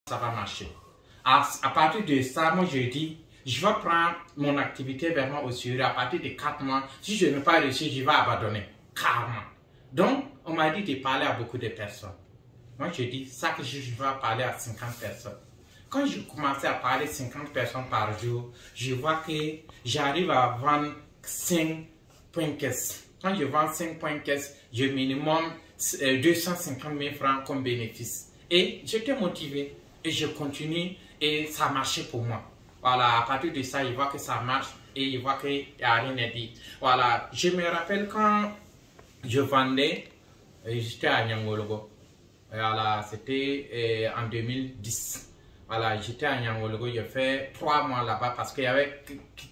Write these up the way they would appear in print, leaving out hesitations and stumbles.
ça va marcher. À partir de ça, moi je dis, je vais prendre mon activité vraiment au sérieux. À partir de 4 mois, si je n'ai pas réussi, je vais abandonner. Carrément. Donc, on m'a dit de parler à beaucoup de personnes. Moi je dis, chaque jour, je vais parler à 50 personnes. Quand je commençais à parler 50 personnes par jour, je vois que j'arrive à vendre 5 points caisse. Quand je vends 5 points caisse, j'ai minimum 250 000 francs comme bénéfice. Et j'étais motivé et je continue et ça marchait pour moi. Voilà, à partir de ça, il voit que ça marche et il voit qu'il n'y a rien à dire. Voilà, je me rappelle quand je vendais, j'étais à Nyangologo. Voilà, c'était en 2010. Voilà, j'étais à Nyangologo, j'ai fait 3 mois là-bas parce qu'il y avait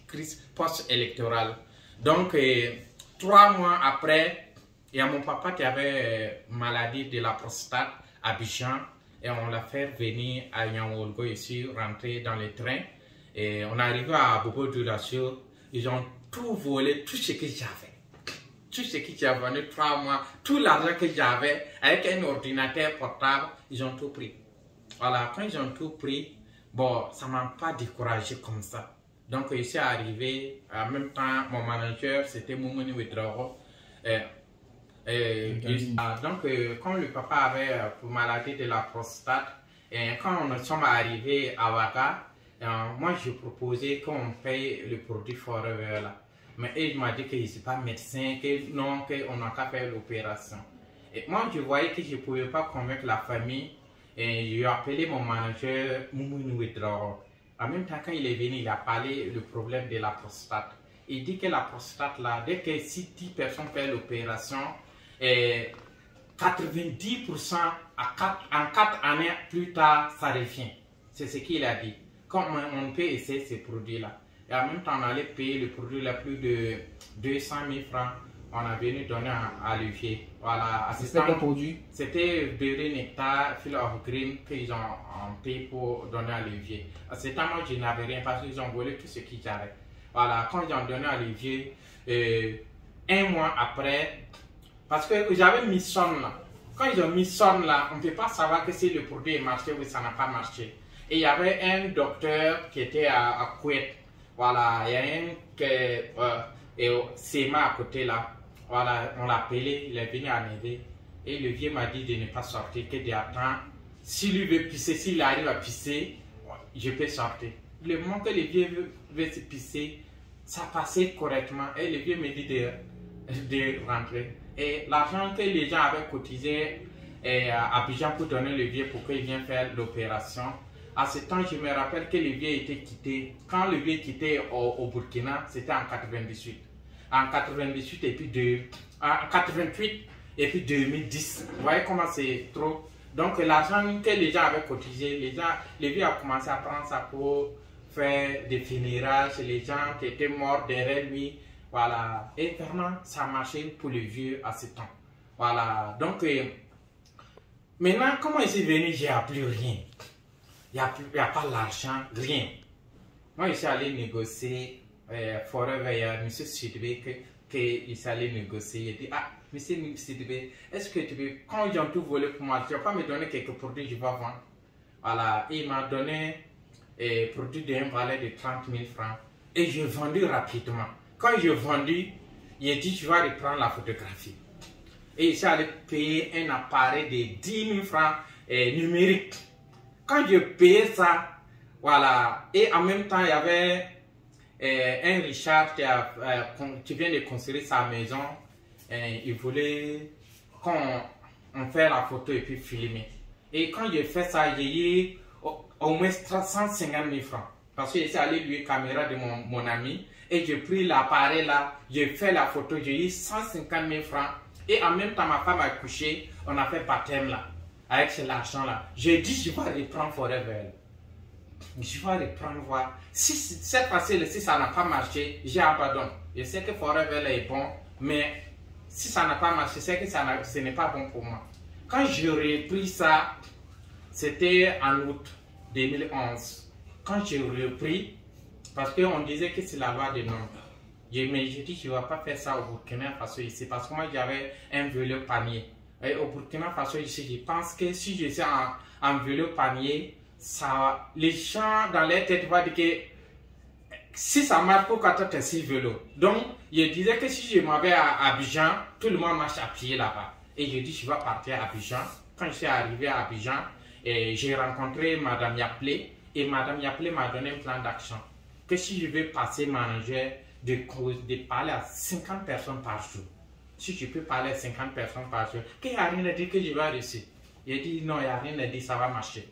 crise post-électorale. Donc, 3 mois après, il y a mon papa qui avait maladie de la prostate à Abidjan et on l'a fait venir à Nyangologo ici, rentrer dans le train. Et on est arrivé à Bobo Dioulasso, ils ont tout volé, tout ce que j'avais. Tout ce que j'avais vendu 3 mois, tout l'argent que j'avais avec un ordinateur portable, ils ont tout pris. Voilà, quand ils ont tout pris, bon, ça ne m'a pas découragé comme ça. Donc, je suis arrivé, en même temps, mon manager, c'était Moumouni Ouedraogo. Donc, quand le papa avait maladie de la prostate, et quand nous sommes arrivés à Ouaga, moi, je proposais qu'on paye le produit Forever là. Mais il m'a dit qu'il n'est pas médecin, que non, qu'on n'a qu'à faire l'opération. Et moi, je voyais que je ne pouvais pas convaincre la famille. Et j'ai appelé mon manager Moumouni Ouedraogo. En même temps, quand il est venu, il a parlé du problème de la prostate. Il dit que la prostate, là, dès que si 10 personnes font l'opération, 90% en 4 années plus tard, ça revient. C'est ce qu'il a dit. Comme on peut essayer ces produits-là. Et en même temps, on allait payer le produit là plus de 200 000 francs. On a venu donner à Olivier. Voilà. C'était quel produit? C'était Berry Nectar, Fill of Green qu'ils ont payé pour donner à Olivier. À ce temps, moi, je n'avais rien parce qu'ils ont volé tout ce qu'ils avaient. Voilà. Quand ils ont donné à Olivier, 1 mois après, parce que j'avais mis somme là. Quand ils ont mis somme là, on ne peut pas savoir que si le produit est marché ou ça n'a pas marché. Et il y avait un docteur qui était à Kouet. Voilà, il y a un Sema à côté là. Voilà, on l'a appelé, il est venu à m'aider. Et le vieux m'a dit de ne pas sortir, que d'attendre. S'il veut pisser, s'il arrive à pisser, je peux sortir. Le moment que le vieux veut se pisser, ça passait correctement. Et le vieux me dit de rentrer. Et l'argent que les gens avaient cotisé à Abidjan pour donner le vieux pour qu'il vienne faire l'opération, à ce temps, je me rappelle que le vieux était quitté. Quand le vieux quittait au Burkina, c'était en 98. En 98 et puis en 88 et puis 2010. Vous voyez comment c'est trop. Donc l'argent que les gens avaient cotisé, les vieux ont commencé à prendre ça pour faire des funérailles. Les gens qui étaient morts derrière lui. Voilà. Et vraiment, ça marchait pour le vieux à ce temps. Voilà. Donc, maintenant, comment il est venu, j'ai plus rien. Il n'y a pas l'argent, rien. Moi, je suis allé négocier Forever, il y a M. Sidibé qui s'est allé négocier. Il dit, ah, M. Sidibé, est-ce que tu veux, quand ils ont tout volé pour moi, tu ne vas pas me donner quelques produits, je vais vendre. Voilà, il m'a donné un produit d'un valeur de 30 000 francs et j'ai vendu rapidement. Quand j'ai vendu, il a dit, je vais reprendre la photographie. Et il s'est allé payer un appareil de 10 000 francs numérique. Quand je payais ça, voilà, et en même temps, il y avait un Richard qui vient de construire sa maison. Il voulait qu'on fasse la photo et puis filmer. Et quand j'ai fait ça, j'ai eu au moins 350 000 francs. Parce que j'étais allé lui caméra de mon ami. Et j'ai pris l'appareil là, j'ai fait la photo, j'ai eu 150 000 francs. Et en même temps, ma femme a couché, on a fait baptême là. Avec cet argent-là, j'ai dit, je vais reprendre Forever. Je vais reprendre, voir. Si cette fois-ci, si ça n'a pas marché, j'ai abandonné. Je sais que Forever est bon, mais si ça n'a pas marché, je sais que ce n'est pas bon pour moi. Quand j'ai repris ça, c'était en août 2011. Quand j'ai repris, parce qu'on disait que c'est la loi des nombres. Mais j'ai dit, je ne vais pas faire ça au Burkina Faso ici, parce que moi, j'avais un vélo panier. Et au Burkina Faso ici, je pense que si je suis en vélo panier, ça, les gens dans leur tête vont dire que si ça marche, pourquoi tu as si vélo? Donc, je disais que si je m'en vais à Abidjan, tout le monde marche à pied là-bas. Et je dis, je vais partir à Abidjan. Quand je suis arrivé à Abidjan, j'ai rencontré Madame Yaplé. Et Madame Yaplé m'a donné un plan d'action. Que si je veux passer manager, de parler à 50 personnes par jour. Si je peux parler à 50 personnes par jour, qu'il n'y a rien à dire que je vais réussir. J'ai dit, non, il n'y a rien à dire, ça va marcher.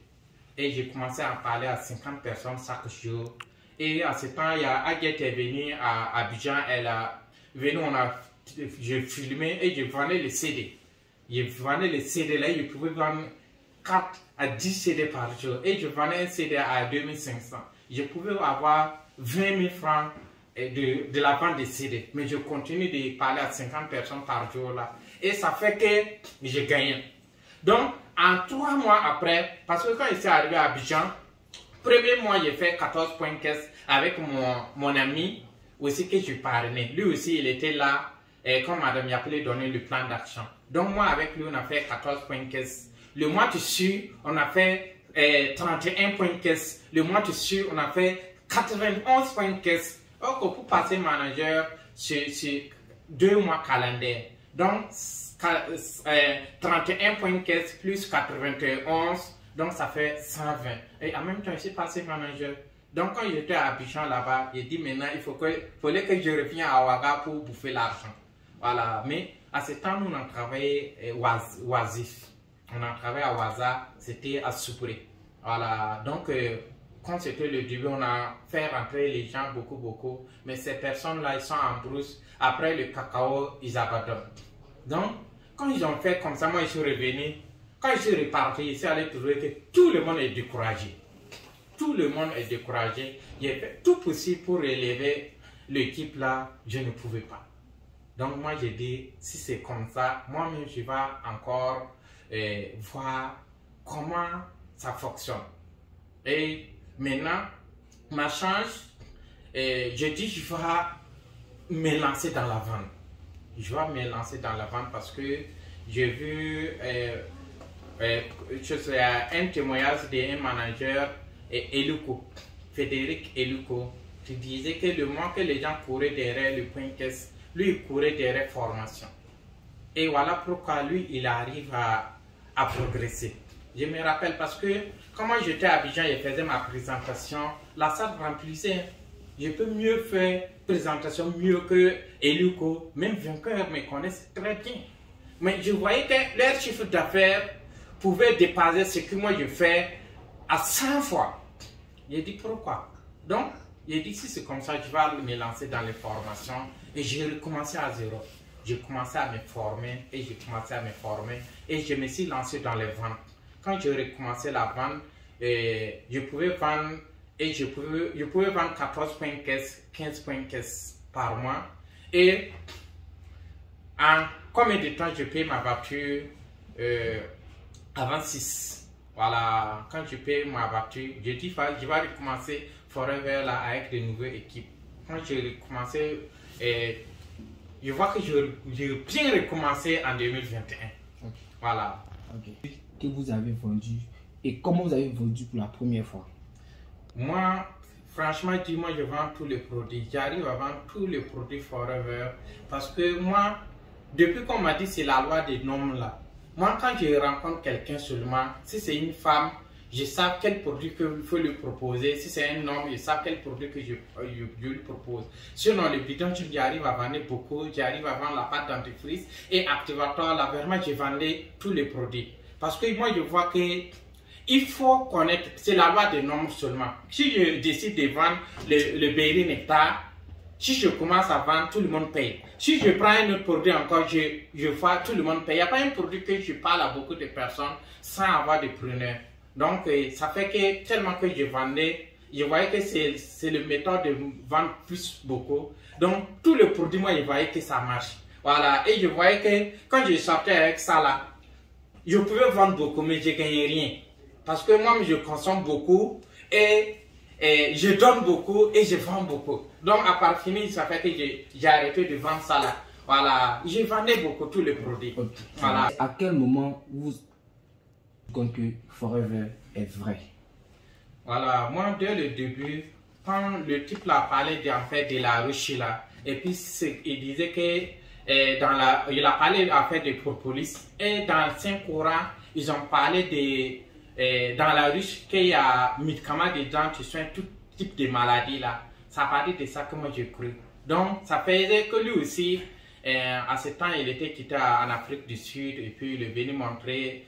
Et j'ai commencé à parler à 50 personnes chaque jour. Et à ce temps, il y a Aguette est venue à Abidjan, elle a venu, j'ai filmé et je vendais les CD. Je vendais les CD là, je pouvais vendre 4 à 10 CD par jour. Et je vendais un CD à 2500. Je pouvais avoir 20 000 francs de la vente de CD. Mais je continue de parler à 50 personnes par jour là. Et ça fait que j'ai gagné. Donc, en 3 mois après, parce que quand je suis arrivé à Abidjan, premier mois, j'ai fait 14 points caisse avec mon ami aussi que je parrainais. Lui aussi, il était là, et comme Madame Yaplé donnait le plan d'action. Donc, moi, avec lui, on a fait 14 points caisse. Le mois dessus, on a fait 31 points caisse. Le mois dessus, on a fait 91 points caisse. Donc, pour passer manager, c'est 2 mois calendaires. Donc, 31 points caisse plus 91. Donc, ça fait 120. Et en même temps, je suis passé manager. Donc, quand j'étais à Abidjan là-bas, j'ai dit maintenant, fallait que je revienne à Ouaga pour bouffer l'argent. Voilà. Mais à ce temps, nous, on a travaillé oisif. On a travaillé à Ouaza, c'était à Soupré. Voilà. Donc, quand c'était le début, on a fait rentrer les gens beaucoup. Mais ces personnes-là, ils sont en brousse. Après le cacao, ils abandonnent. Donc, quand ils ont fait comme ça, moi, je suis revenu. Quand je suis reparti, je suis allé trouver que tout le monde est découragé. Tout le monde est découragé. J'ai fait tout possible pour relever l'équipe là, je ne pouvais pas. Donc moi j'ai dit, si c'est comme ça, moi-même je vais encore voir comment ça fonctionne. Et maintenant, ma chance, je dis je vais me lancer dans la vente. Je vais me lancer dans la vente parce que j'ai vu un témoignage d'un manager, Eluko, Frédéric Eluko, qui disait que le moment que les gens couraient derrière le point caisse, lui il courait derrière formation. Et voilà pourquoi lui il arrive à progresser. Je me rappelle parce que quand moi j'étais à Abidjan et faisais ma présentation, la salle remplissait. Je peux mieux faire présentation mieux que Eluko, même vainqueurs me connaissent très bien. Mais je voyais que leur chiffre d'affaires pouvait dépasser ce que moi je fais à 100 fois. J'ai dit pourquoi? Donc, j'ai dit si c'est comme ça, je vais me lancer dans les formations et j'ai recommencé à zéro. J'ai commencé à me former et j'ai commencé à me former et je me suis lancé dans les ventes. Quand j'ai recommencé la vente, je pouvais vendre et je pouvais vendre 14 points caisse, 15 points caisse par mois. Et en combien de temps je paye ma voiture avant 6? Voilà, quand je paye ma voiture, je dis je vais recommencer forever là avec de nouvelles équipes. Quand j'ai recommencé, je vois que j'ai bien recommencé en 2021. Okay. Voilà. Ok. Que vous avez vendu et comment vous avez vendu pour la première fois? Moi, franchement, dis-moi, je vends tous les produits. J'arrive à vendre tous les produits forever parce que moi, depuis qu'on m'a dit c'est la loi des nombres là. Moi, quand je rencontre quelqu'un seulement, si c'est une femme, je sais quel produit que il faut lui proposer. Si c'est un homme, je sais quel produit que je lui propose. Sinon, le bidon, j'arrive à vendre beaucoup. J'arrive à vendre la pâte dentifrice et activateur. Là, vraiment, je vendais tous les produits. Parce que moi, je vois que il faut connaître, c'est la loi des nombres seulement. Si je décide de vendre le berry nectar, si je commence à vendre, tout le monde paye. Si je prends un autre produit encore, je vois tout le monde paye. Il n'y a pas un produit que je parle à beaucoup de personnes sans avoir de preneurs. Donc, ça fait que tellement que je vendais, je voyais que c'est le méthode de vendre plus beaucoup. Donc, tous les produits, moi, je voyais que ça marche. Voilà. Et je voyais que quand je sortais avec ça là, je pouvais vendre beaucoup, mais je ne gagnais rien. Parce que moi, je consomme beaucoup et je donne beaucoup et je vends beaucoup. Donc, à part fini, ça fait que j'ai arrêté de vendre ça là. Voilà. Je vendais beaucoup tous les produits. Okay. Voilà. À quel moment vous comprenez que Forever est vrai? Voilà, moi dès le début, quand le type là parlait en fait de la ruche là, et puis il disait que il a parlé en fait de propolis, et dans le Saint-Coran, ils ont parlé dans la ruche qu'il y a médicaments dedans qui soignent tout type de maladies là. Ça parlait de ça que moi j'ai cru. Donc ça faisait que lui aussi, à ce temps, il était quitté en Afrique du Sud, et puis il est venu montrer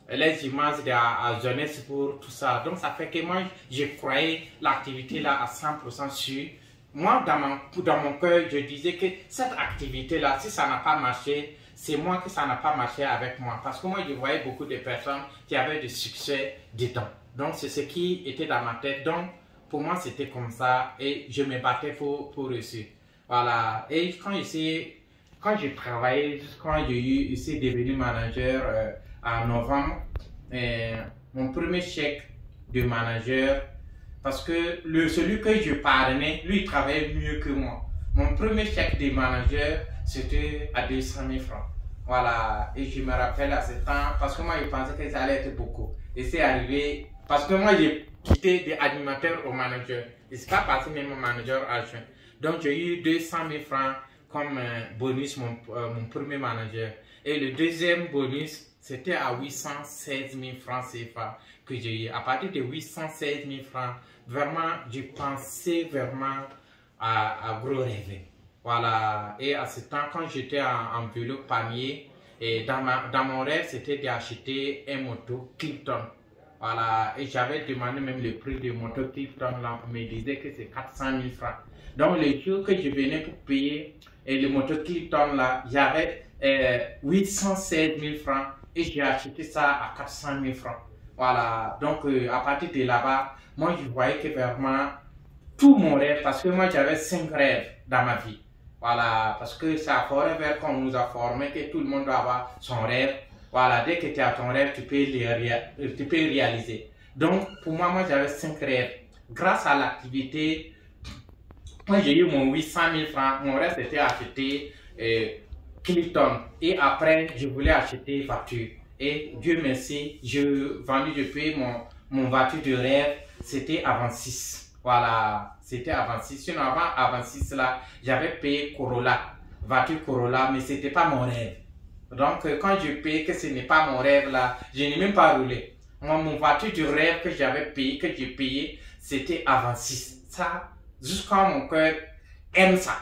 les images de la jeunesse pour tout ça. Donc ça fait que moi, je croyais l'activité là à 100% sûr. Moi, dans mon cœur, je disais que cette activité là, si ça n'a pas marché, c'est moi que ça n'a pas marché avec moi. Parce que moi, je voyais beaucoup de personnes qui avaient du succès dedans. Donc c'est ce qui était dans ma tête. Donc pour moi, c'était comme ça et je me battais pour réussir. Voilà. Et quand j'ai travaillé, quand j'ai eu ici devenu manager en novembre, mon premier chèque de manager, parce que celui que je parrainais, lui, il travaillait mieux que moi. Mon premier chèque de manager, c'était à 200 000 francs. Voilà. Et je me rappelle à ce temps, parce que moi, je pensais que ça allait être beaucoup. Et c'est arrivé, parce que moi, j'ai quitté de animateur au manager. Et c'est pas passé même au manager adjoint. Donc, j'ai eu 200 000 francs comme bonus, mon premier manager. Et le deuxième bonus, c'était à 816 000 francs CFA que j'ai eu. À partir de 816 000 francs, vraiment, je pensais vraiment à gros rêver. Voilà. Et à ce temps, quand j'étais en vélo panier, et dans mon rêve, c'était d'acheter un moto Clipton. Voilà. Et j'avais demandé même le prix de moto Clipton là. On me disait que c'est 400 000 francs. Donc, le jour que je venais pour payer et le moto Clipton là, j'avais 816 000 francs et j'ai acheté ça à 400 000 francs. Voilà. Donc, à partir de là-bas, moi, je voyais que vraiment tout mon rêve, parce que moi, j'avais 5 rêves dans ma vie. Voilà. Parce que c'est à Forever qu'on nous a formé que tout le monde doit avoir son rêve. Voilà. Dès que tu as ton rêve, tu peux réaliser. Donc, pour moi, j'avais 5 rêves. Grâce à l'activité, moi, j'ai eu mon 800 000 francs. Mon rêve, c'était acheter Clipton. Et après, je voulais acheter voiture. Et Dieu merci, j'ai payé mon voiture de rêve. C'était avant 6. Voilà, c'était avant 6. Sinon, avant 6 là, j'avais payé Corolla, voiture Corolla, mais c'était pas mon rêve. Donc, quand je paye que ce n'est pas mon rêve là, je n'ai même pas roulé. Moi, mon voiture de rêve que j'avais payé, que j'ai payé, c'était avant 6. Ça, jusqu'à mon cœur aime ça.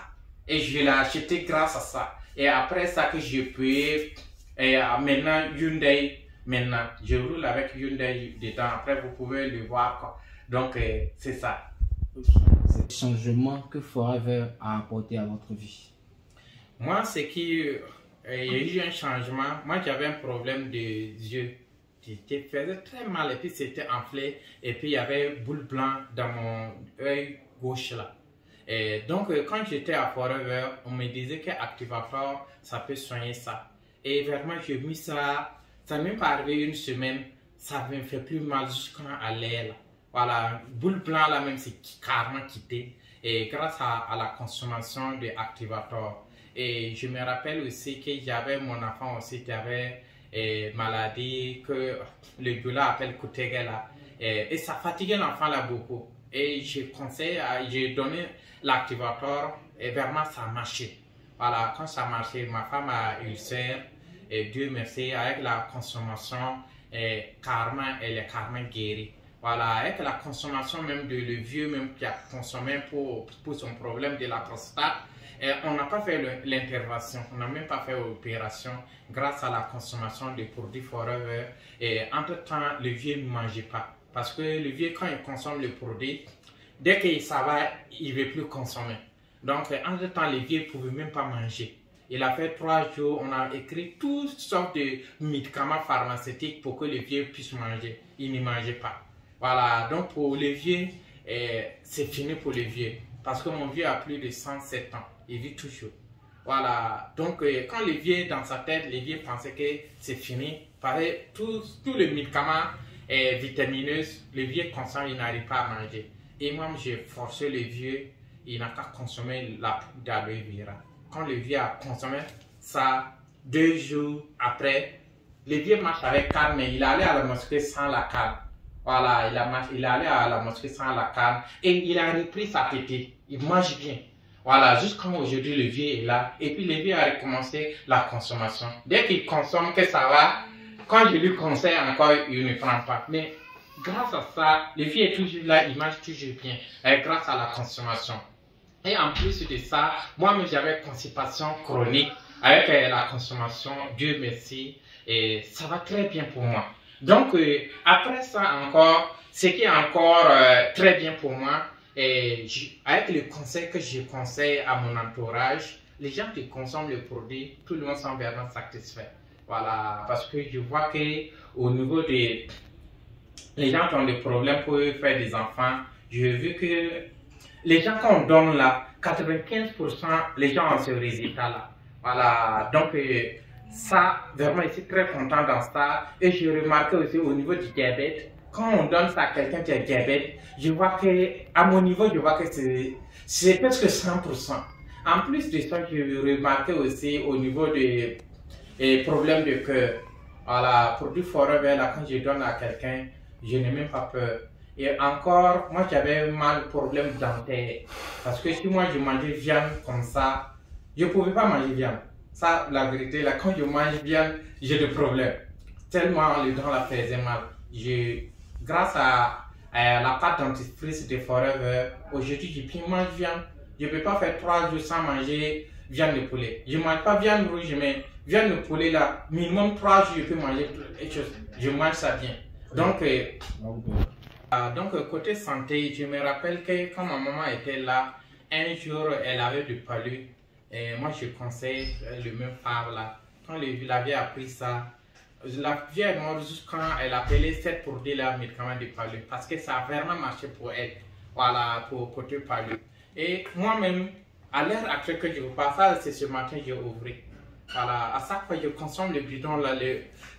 Et je l'ai acheté grâce à ça. Et après ça que j'ai payé, et maintenant Hyundai, maintenant je roule avec Hyundai dedans. Après vous pouvez le voir quoi. Donc c'est ça. C'est le changement que Forever a apporté à votre vie. Moi, c'est qu'il y a eu un changement. Moi, j'avais un problème de yeux qui faisait très mal et puis c'était enflé. Et puis il y avait boule blanc dans mon œil gauche là. Et donc, quand j'étais à Forever, on me disait que Activator, ça peut soigner ça. Et vraiment, j'ai mis ça, ça m'est pas arrivé une semaine, ça me fait plus mal jusqu'à l'aile. Voilà, boule blanc là même, c'est carrément quitté. Et grâce à la consommation de Activator. Et je me rappelle aussi que j'avais mon enfant aussi qui avait maladie que le gula appelle Kutegela. Et ça fatiguait l'enfant là beaucoup. Et j'ai donné l'activateur et vraiment ça a marché. Voilà, quand ça a marché, ma femme a ulcère et Dieu merci, avec la consommation, carrément, elle est carrément guérie. Voilà, avec la consommation même de le vieux même qui a consommé pour son problème de la prostate, on n'a pas fait l'intervention, on n'a même pas fait l'opération grâce à la consommation des produits Forever. Et entre-temps, le vieux ne mangeait pas. Parce que le vieux, quand il consomme le produit, dès que ça va, il ne veut plus consommer. Donc, entre-temps, le vieux ne pouvait même pas manger. Il a fait 3 jours, on a écrit toutes sortes de médicaments pharmaceutiques pour que le vieux puisse manger. Il ne mangeait pas. Voilà, donc pour le vieux, c'est fini pour le vieux. Parce que mon vieux a plus de 107 ans. Il vit toujours. Voilà, donc quand le vieux, dans sa tête, le vieux pensait que c'est fini. Pareil, tous les médicaments vitamineux, le vieux consomme, il n'arrive pas à manger. Et moi, j'ai forcé le vieux, il n'a qu'à consommer la poudre d'aloe vera. Quand le vieux a consommé ça, 2 jours après, le vieux marche avec calme, mais il allait à la mosquée sans la calme. Voilà, il est allé à la mosquée sans la canne et il a repris sa tétée. Il mange bien. Voilà, jusqu'à aujourd'hui, le vieux est là. Et puis le vieux a recommencé la consommation. Dès qu'il consomme, que ça va, quand je lui conseille encore, il ne prend pas. Mais grâce à ça, le vieux est toujours là, il mange toujours bien. Grâce à la consommation. Et en plus de ça, moi-même j'avais constipation chronique avec la consommation, Dieu merci, et ça va très bien pour moi. Donc après ça encore, ce qui est encore très bien pour moi, avec le conseil que je conseille à mon entourage, les gens qui consomment le produit, tout le monde sont vraiment satisfaits. Voilà, parce que je vois que au niveau des les gens qui ont des problèmes pour faire des enfants, j'ai vu que les gens qu'on donne là, 95%, les gens ont ce résultat-là. Voilà, donc ça, vraiment, je suis très content dans ça. Et j'ai remarqué aussi au niveau du diabète, quand on donne ça à quelqu'un qui a diabète, je vois que, à mon niveau, je vois que c'est presque 100%. En plus de ça, j'ai remarqué aussi au niveau des problèmes de cœur. Voilà, produit Forever, là, quand je donne à quelqu'un, je n'ai même pas peur. Et encore, moi j'avais mal problème dentaire. Parce que si moi je mangeais viande comme ça, je ne pouvais pas manger viande. Ça, la vérité, là, quand je mange viande, j'ai des problèmes. Tellement les dents la faisaient mal. Grâce à la pâte dentifrice de Forever, aujourd'hui je peux manger viande. Je ne peux pas faire 3 jours sans manger viande de poulet. Je ne mange pas viande rouge, mais viande de poulet là, minimum 3 jours je peux manger quelque chose. Je mange ça bien. Donc, côté santé, je me rappelle que quand ma maman était là, un jour, elle avait du palu. Et moi, je conseille le même fard là. Quand la vie a pris ça, la vie est morte jusqu'à quand elle appelait cette produit là, médicament de palu. Parce que ça a vraiment marché pour elle. Voilà, pour côté palu. Et moi-même, à l'heure actuelle que je vous parle, ça, c'est ce matin que j'ai ouvert. Voilà, à chaque fois, je consomme le bidon là,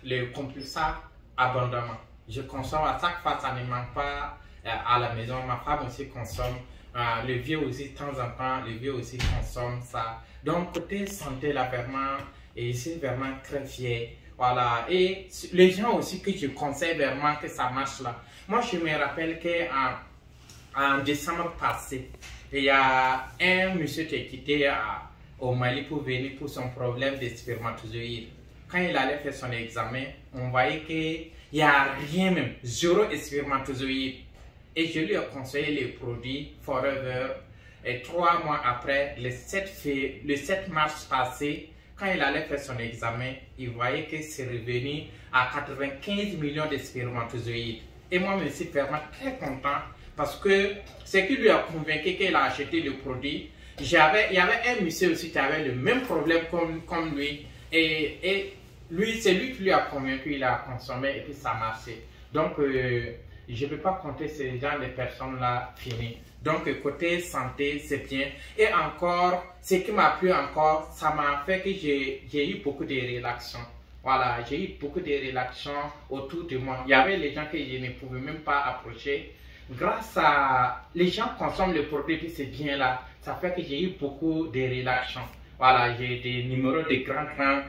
le compulsat abondamment. Je consomme à chaque fois, ça ne manque pas à la maison. Ma femme aussi consomme. Le vieux aussi, de temps en temps, le vieux aussi consomme ça. Donc, côté santé, là, vraiment, et je suis vraiment très fier. Voilà. Et les gens aussi que je conseille vraiment que ça marche là. Moi, je me rappelle qu'en décembre passé, il y a un monsieur qui est quitté au Mali pour venir pour son problème de spermatozoïdes. Quand il allait faire son examen, on voyait qu'il n'y a rien même, 0 spermatozoïde. Et je lui ai conseillé les produits Forever. Et 3 mois après, le 7 mars passé, quand il allait faire son examen, il voyait que c'est revenu à 95 millions de spermatozoïdes. Et moi, je suis vraiment très content parce que ce qui lui a convaincu qu'il a acheté le produit, il y avait un monsieur aussi qui avait le même problème comme lui. Et lui, c'est lui qui lui a convaincu, il a consommé et puis ça a marché. Donc, je ne peux pas compter ces gens de personnes-là finies. Donc, côté santé, c'est bien. Et encore, ce qui m'a plu encore, ça m'a fait que j'ai eu beaucoup de relaxations. Voilà, j'ai eu beaucoup de relaxations autour de moi. Il y avait les gens que je ne pouvais même pas approcher. Grâce à les gens consomment le produit, puis c'est bien là. Ça fait que j'ai eu beaucoup de relaxations. Voilà, j'ai des numéros de grandes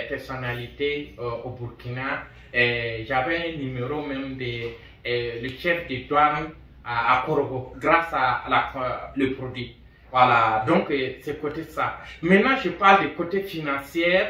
personnalités au Burkina. J'avais un numéro même de le chef de douane à Korogo grâce à le produit. Voilà, donc c'est côté ça. Maintenant, je parle du côté financier.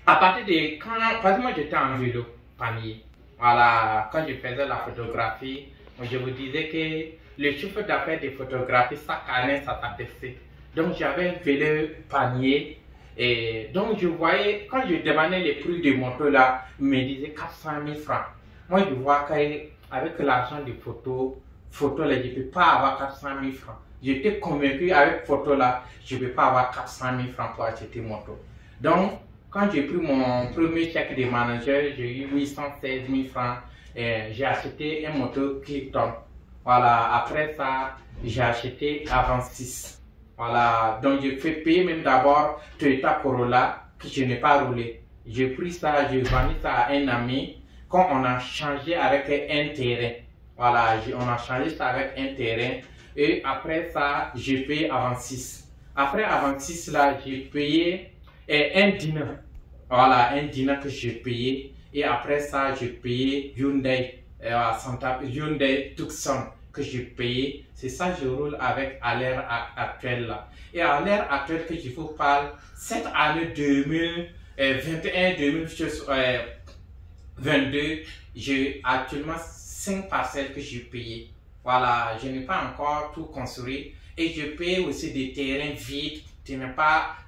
À partir de quand moi j'étais en vélo panier. Voilà, quand je faisais la photographie, je vous disais que le chiffre d'affaires de photographie chaque année ça s'abaissait. Donc j'avais un vélo panier et donc je voyais, quand je demandais les prix de moto là, il me disait 400 000 francs. Moi je vois qu'avec l'argent de photo là, je ne peux pas avoir 400 000 francs. J'étais convaincu avec photo là, je ne peux pas avoir 400 000 francs pour acheter moto. Donc quand j'ai pris mon premier chèque de manager, j'ai eu 816 000 francs et j'ai acheté un moto Clifton. Voilà, après ça, j'ai acheté Avansis. Voilà, donc j'ai fait payer même d'abord Toyota Corolla que je n'ai pas roulé. J'ai pris ça, j'ai vendu ça à un ami quand on a changé avec un terrain. Voilà, on a changé ça avec un terrain et après ça, j'ai payé Avansis. Après Avansis là, j'ai payé un dinar. Voilà, un dinar que j'ai payé et après ça, j'ai payé Hyundai. Santa Hyundai Tucson que j'ai payé. C'est ça que je roule avec à l'ère actuelle là. Et à l'ère actuelle que je vous parle, cette année 2021-2022, j'ai actuellement 5 parcelles que j'ai payées. Voilà, je n'ai pas encore tout construit. Et je paye aussi des terrains vides.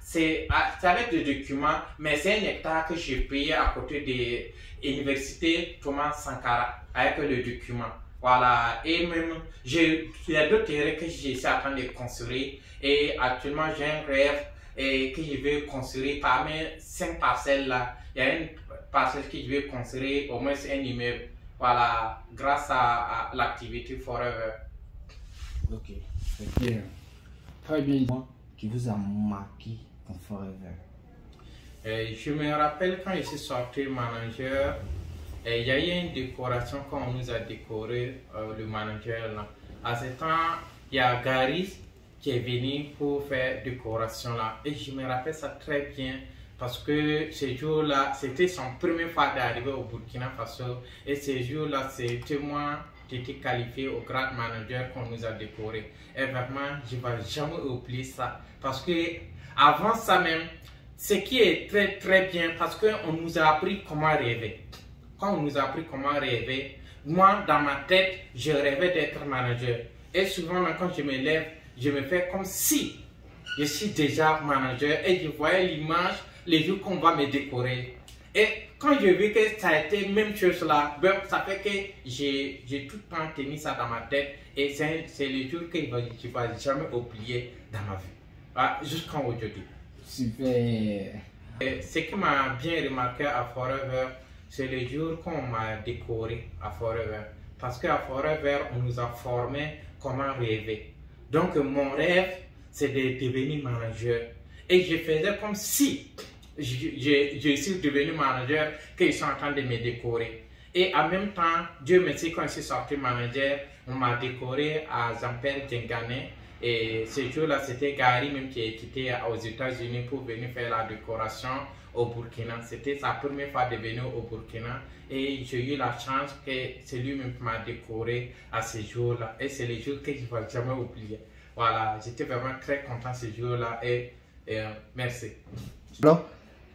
C'est avec des documents, mais c'est 1 hectare que j'ai payé à côté de l'université Thomas Sankara avec le document. Voilà, et même, il y a d'autres terrains que j'essaie en train de construire. Et actuellement, j'ai un rêve que je vais construire parmi 5 parcelles là. Il y a une parcelle que je vais construire, au moins un immeuble. Voilà, grâce à l'activité Forever. Ok, c'est clair. Très bien. Qui vous a marqué dans Forever? Je me rappelle quand je suis sorti manager, il y a eu une décoration qu'on nous a décoré, le manager là. À ce temps, il y a Gary qui est venu pour faire décoration là. Et je me rappelle ça très bien parce que ce jour-là, c'était son première fois d'arriver au Burkina Faso. Et ce jour-là, c'était moi qui étais qualifié au grade manager qu'on nous a décoré. Et vraiment, je ne vais jamais oublier ça. Parce que avant ça même, ce qui est très très bien, parce qu'on nous a appris comment rêver. Quand on nous a appris comment rêver, moi dans ma tête, je rêvais d'être manager. Et souvent quand je me lève, je me fais comme si je suis déjà manager et je voyais l'image, les jours qu'on va me décorer. Et quand je vis que ça a été même chose là, ben, ça fait que j'ai tout le temps tenu ça dans ma tête. Et c'est le jour que je ne vais jamais oublier dans ma vie. Ah, jusqu'à aujourd'hui. Super. Et ce qui m'a bien remarqué à Forever, c'est le jour qu'on m'a décoré à Forever. Parce qu'à Forever, on nous a formé comment rêver. Donc mon rêve, c'est de devenir manager. Et je faisais comme si je suis devenu manager, qu'ils sont en train de me décorer. Et en même temps, Dieu merci, quand je suis sorti manager, on m'a décoré à Jean-Pierre Djengane. Et ce jour-là, c'était Gary même qui est quitté aux États-Unis pour venir faire la décoration au Burkina. C'était sa première fois de venir au Burkina. Et j'ai eu la chance que c'est lui-même qui m'a décoré à ce jour-là. Et c'est le jour que je ne vais jamais oublier. Voilà, j'étais vraiment très content ce jour-là. Et merci. Alors,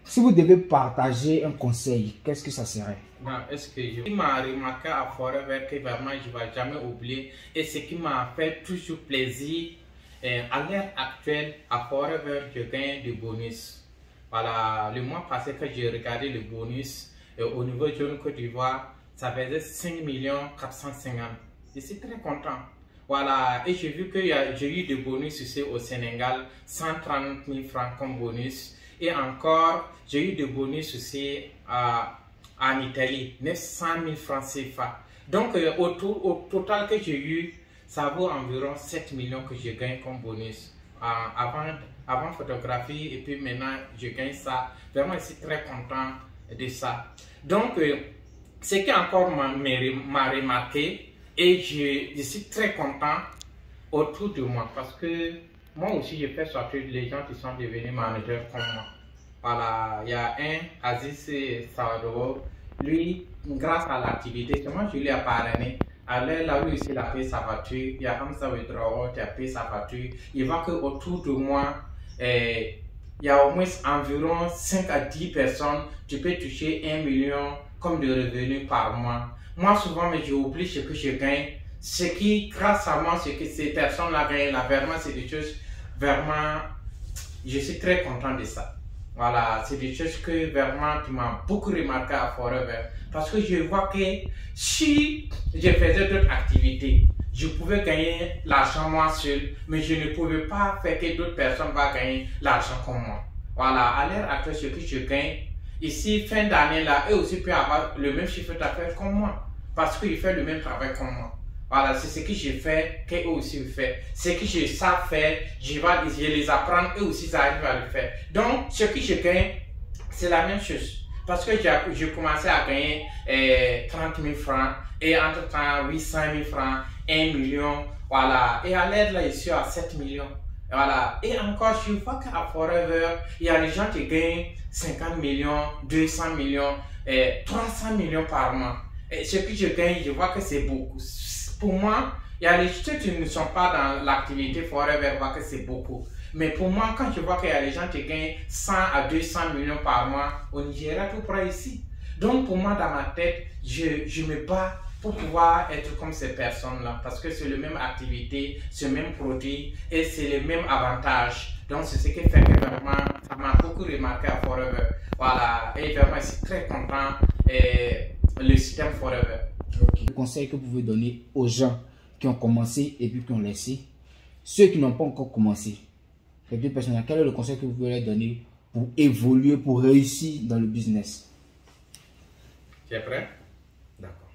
si vous devez partager un conseil, qu'est-ce que ça serait? Est-ce que je m'a remarqué à Forever que vraiment je ne vais jamais oublier, et ce qui m'a fait toujours plaisir, à l'heure actuelle à Forever je gagne des bonus. Voilà, le mois passé que j'ai regardé le bonus au niveau de Côte d'Ivoire, ça faisait 5 450 000. Je suis très content. Voilà, et j'ai vu que j'ai eu des bonus ici au Sénégal, 130 000 francs comme bonus. Et encore, j'ai eu des bonus aussi en Italie, 900 000 francs CFA. Donc, au total que j'ai eu, ça vaut environ 7 millions que je gagne comme bonus. Avant photographie, et puis maintenant, je gagne ça. Vraiment, je suis très content de ça. Donc, ce qui encore m'a remarqué, et je suis très content autour de moi, parce que moi aussi, je fais sortir les gens qui sont devenus managers comme moi. Voilà, il y a un, Aziz Sawadoro, lui, grâce à l'activité, moi je lui ai parrainé. Alors là où il a payé sa voiture, il y a Hamza Wedrao qui a payé sa voiture. Il voit qu'autour de moi, il y a au moins environ 5 à 10 personnes, tu peux toucher 1 million comme de revenus par mois. Moi, souvent, mais j'oublie ce que je gagne. Ce qui, grâce à moi, ce que ces personnes-là gagnent, là, vraiment, c'est des choses, vraiment, je suis très content de ça. Voilà, c'est des choses que vraiment tu m'as beaucoup remarqué à Forever. Parce que je vois que si je faisais d'autres activités, je pouvais gagner l'argent moi seul, mais je ne pouvais pas faire que d'autres personnes vont gagner l'argent comme moi. Voilà, à l'heure actuelle, ce que je gagne, ici, fin d'année, là, eux aussi peuvent avoir le même chiffre d'affaires comme moi. Parce qu'ils font le même travail comme moi. Voilà, c'est ce que j'ai fait, qu'eux aussi le font. Ce que je sais faire, je les apprends, eux aussi ils arrivent à le faire. Donc, ce que je gagne, c'est la même chose. Parce que j'ai commencé à gagner 30 000 francs, et entre-temps, 800 000 francs, 1 million, voilà. Et à l'aide, là, je suis à 7 millions. Voilà. Et encore, je vois qu'à Forever, il y a des gens qui gagnent 50 millions, 200 millions, 300 millions par mois. Et ce que je gagne, je vois que c'est beaucoup. Pour moi, il y a des gens qui ne sont pas dans l'activité forever, je vois que c'est beaucoup. Mais pour moi, quand je vois qu'il y a des gens qui gagnent 100 à 200 millions par mois, au Nigeria, tout près ici. Donc pour moi, dans ma tête, je me bats pour pouvoir être comme ces personnes-là. Parce que c'est la même activité, c'est le même produit et c'est les mêmes avantages. Donc c'est ce qui fait que vraiment, ça m'a beaucoup remarqué à Forever. Voilà, et vraiment, je suis très content le système Forever. Okay. Le conseil que vous pouvez donner aux gens qui ont commencé et puis qui ont laissé, ceux qui n'ont pas encore commencé, les deux personnes, quel est le conseil que vous pouvez leur donner pour évoluer, pour réussir dans le business? Tu es prêt? D'accord.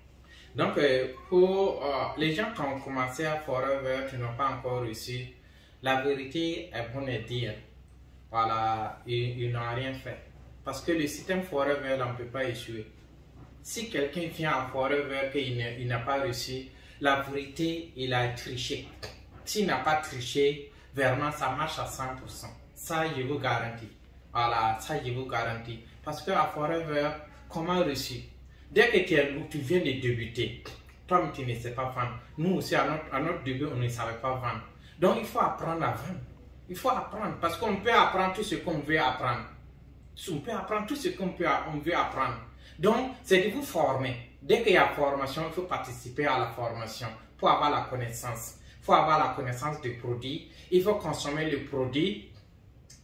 Donc, pour les gens qui ont commencé à Forever, qui n'ont pas encore réussi, la vérité est bonne à dire. Voilà, ils n'ont rien fait. Parce que le système Forever, on ne peut pas échouer. Si quelqu'un vient à Forever et il n'a pas réussi, la vérité, il a triché. S'il n'a pas triché, vraiment, ça marche à 100%. Ça, je vous garantis. Voilà, ça, je vous garantis. Parce qu'à Forever, comment réussir? Dès que tu viens de débuter, toi, tu ne sais pas vendre. Nous aussi, à notre début, on ne savait pas vendre. Donc, il faut apprendre à vendre. Il faut apprendre parce qu'on peut apprendre tout ce qu'on veut apprendre. On peut apprendre tout ce qu'on veut apprendre. Donc, c'est de vous former. Dès qu'il y a formation, il faut participer à la formation pour avoir la connaissance. Il faut avoir la connaissance du produit. Il faut consommer le produit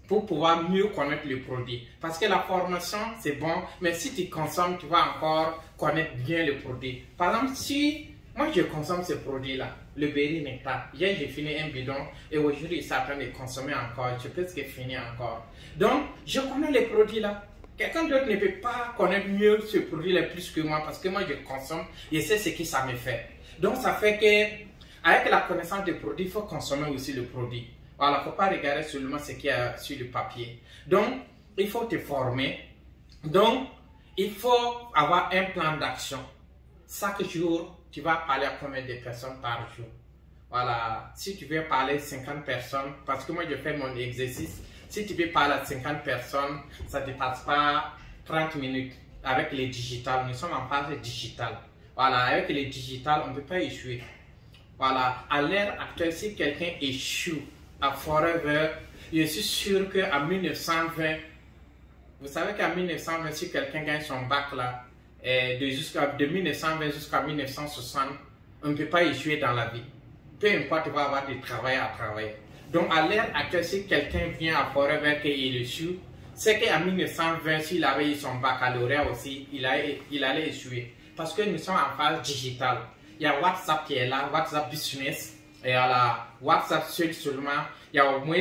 pour pouvoir mieux connaître le produit. Parce que la formation, c'est bon, mais si tu consommes, tu vas encore connaître bien le produit. Par exemple, si moi je consomme ce produit-là, le Berry Nectar, hier j'ai fini un bidon et aujourd'hui il s'attend de consommer encore, je pense qu'il finit encore. Donc, je connais les produits là. Quelqu'un d'autre ne peut pas connaître mieux ce produit-là plus que moi parce que moi je consomme et c'est ce que ça me fait. Donc, ça fait que avec la connaissance du produit, il faut consommer aussi le produit. Voilà, il ne faut pas regarder seulement ce qu'il y a sur le papier. Donc, il faut te former. Donc, il faut avoir un plan d'action. Chaque jour, tu vas parler à combien de personnes par jour? Voilà, si tu veux parler à 50 personnes, parce que moi je fais mon exercice, si tu veux parler à 50 personnes, ça ne dépasse pas 30 minutes avec les digital. Nous sommes en phase digitale. Voilà, avec les digital, on ne peut pas échouer. Voilà, à l'ère actuelle, si quelqu'un échoue à Forever, je suis sûr qu'en 1920, vous savez qu'en 1920, si quelqu'un gagne son bac là, de 1920 jusqu'à 1960, on ne peut pas échouer dans la vie. Peu importe, il va avoir du travail à travailler. Donc à l'ère actuelle, si quelqu'un vient à Forever et il échoue, c'est qu'en 1920, s'il avait eu son baccalauréat aussi, il allait échouer. Parce que nous sommes en phase digitale. Il y a WhatsApp qui est là, WhatsApp Business. Et à la WhatsApp seulement, il y a au moins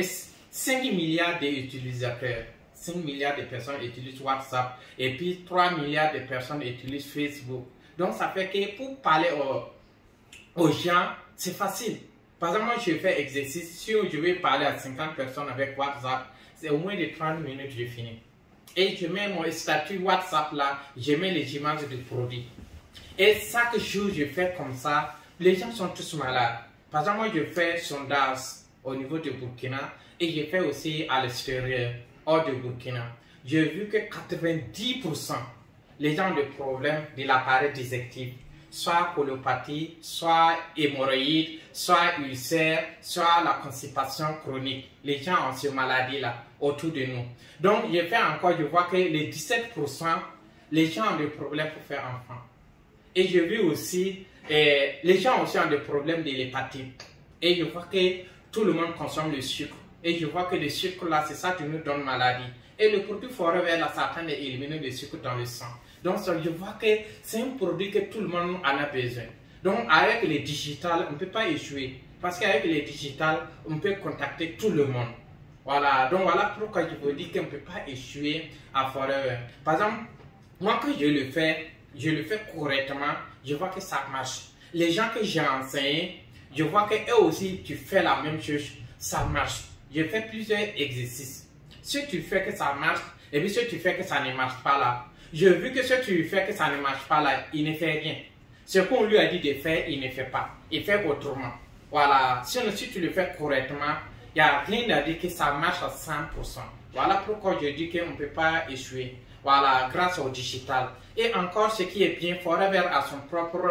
5 milliards d'utilisateurs. 5 milliards de personnes utilisent WhatsApp. Et puis 3 milliards de personnes utilisent Facebook. Donc ça fait que pour parler aux gens, c'est facile. Par exemple, moi je fais exercice. Si je vais parler à 50 personnes avec WhatsApp, c'est au moins de 30 minutes, je finis. Et je mets mon statut WhatsApp là, je mets les images du produit. Et chaque jour, je fais comme ça. Les gens sont tous malades. Par exemple, moi, je fais sondage au niveau de Burkina et je fais aussi à l'extérieur, hors de Burkina. J'ai vu que 90% les gens ont des problèmes de l'appareil digestif, soit colopathie, soit hémorroïdes, soit ulcère, soit la constipation chronique. Les gens ont ces maladies-là autour de nous. Donc, je fais encore, je vois que les 17%, les gens ont des problèmes pour faire enfant. Et je vu aussi, les gens aussi ont des problèmes de l'hépatite. Et je vois que tout le monde consomme le sucre. Et je vois que le sucre là, c'est ça qui nous donne maladie. Et le produit Forever là, ça tend à éliminer le sucre dans le sang. Donc je vois que c'est un produit que tout le monde en a besoin. Donc avec les digital, on ne peut pas échouer. Parce qu'avec les digital, on peut contacter tout le monde. Voilà, donc voilà pourquoi je vous dis qu'on ne peut pas échouer à Forever. Par exemple, moi quand je le fais correctement, je vois que ça marche. Les gens que j'ai enseignés, je vois qu'eux aussi, tu fais la même chose, ça marche. Je fais plusieurs exercices. Si tu fais que ça marche, et puis si tu fais que ça ne marche pas là, j'ai vu que si tu fais que ça ne marche pas là, il ne fait rien. Ce qu'on lui a dit de faire, il ne fait pas. Il fait autrement. Voilà. Sinon, si tu le fais correctement, il n'y a rien à dire que ça marche à 100%. Voilà pourquoi je dis qu'on ne peut pas échouer. Voilà, grâce au digital. Et encore, ce qui est bien, Forever a son propre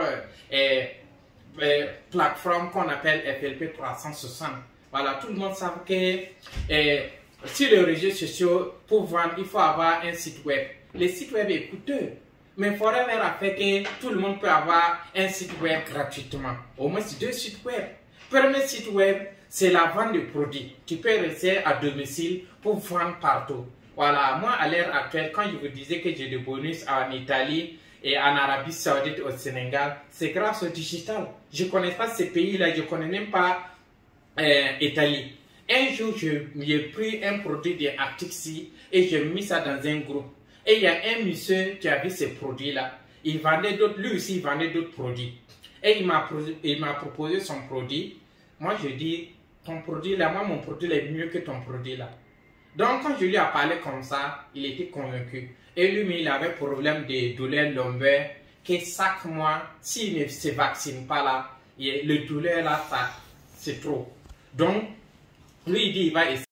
plateforme qu'on appelle FLP 360. Voilà, tout le monde sait que sur les réseaux sociaux, pour vendre, il faut avoir un site web. Les sites web est coûteux. Mais Forever a fait que tout le monde peut avoir un site web gratuitement. Au moins, c'est 2 sites web. Premier site web, c'est la vente de produits. Tu peux rester à domicile pour vendre partout. Voilà, moi à l'heure actuelle, quand je vous disais que j'ai des bonus en Italie et en Arabie Saoudite, au Sénégal, c'est grâce au digital. Je ne connais pas ces pays-là, je ne connais même pas Italie. Un jour, j'ai pris un produit de Actixi et j'ai mis ça dans un groupe. Et il y a un monsieur qui a vu ces produits-là. Il vendait d'autres, lui aussi, il vendait d'autres produits. Et il m'a proposé son produit. Moi, je dis, ton produit là, moi, mon produit est mieux que ton produit là. Donc, quand je lui ai parlé comme ça, il était convaincu. Et lui, il avait problème de douleurs lombaires, que chaque mois, s'il ne se vaccine pas là, le douleur là, c'est trop. Donc, lui, il dit, il va essayer.